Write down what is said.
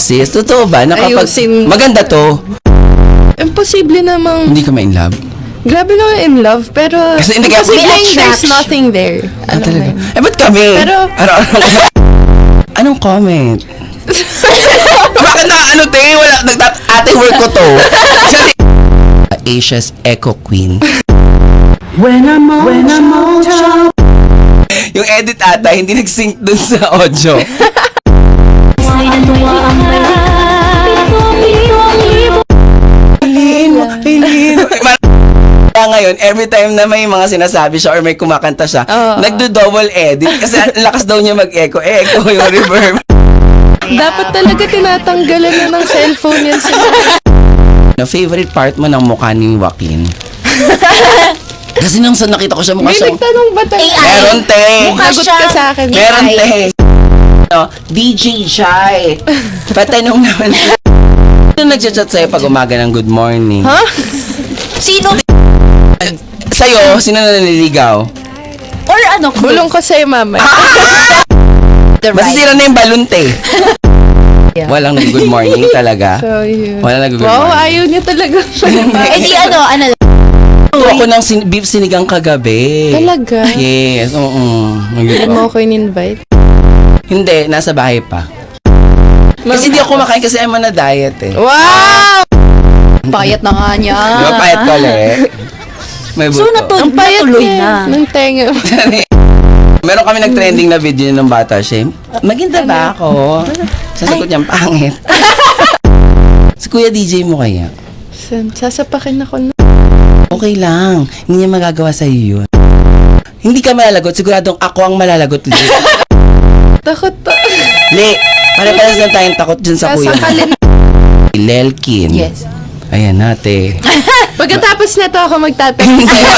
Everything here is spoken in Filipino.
sis. Totoo ba? Ayusin. Maganda to. Imposible namang, Hindi ka ma-in-love? grabe naman in love, pero Kasi hindi ka- imposible May there's attraction. nothing there. Ah, Alam mo talaga? yun. Eh, ba't kami? Pero- Anong comment? Bakit na ano, te? Wala, ate work ko to. Kasi, Asia's Echo Queen. Yung edit ata, hindi nag-sync dun sa audio. Kaya ngayon, every time na may mga sinasabi siya or may kumakanta siya, nagdo-double edit kasi ang lakas daw niya mag-echo. Echo yung reverb. Dapat talaga tinatanggalan na ng cellphone yan sila. Na favorite part mo ng mukha ni Joaquin? Kasi nang sa nakita ko siya mukha May siya. nagtanong ba talaga? AI. Meron, te. Mukha Sagot siya. ka sa akin. Meron, AI. te. No, DJ Jai. Patanong naman. Sino nagchat-chat sa'yo pag umaga ng good morning? Ha? Sino? Sa'yo, sino na naniligaw? Or ano? Bulong ko sa'yo, mama. The right. Masisira na yung balon, te. Yeah. Walang good morning talaga. So, yun. Wala nag-good Wow, morning. ayaw niya talaga. Eh di ano lang. Ito ako ng beef sinigang kagabi. Talaga? Yes, oo. Hindi mo ako in-invite. Hindi, nasa bahay pa. Kasi di ako kumakain kasi I'm on a diet eh. Wow! Payat na nga niya. Di ba payat ko ulit? May buto. So Ang payat natuloy niya. na. Ng tenga. Meron kami nag-trending na video ng bata siya. Maganda ba ako? Sasagot niyang pangit. Si Kuya DJ mo kaya? Sasapakin ako na. Okay lang. Hindi niya magagawa sa iyo yun. Hindi ka malalagot. Siguradong ako ang malalagot. Le. Takot pa. Le. Pare-pares lang tayong takot dyan sa kuya mo. Sasakalin. Lelkin. Yes. Ayan nate. Pagkatapos na to ako magtatanong sa'yo.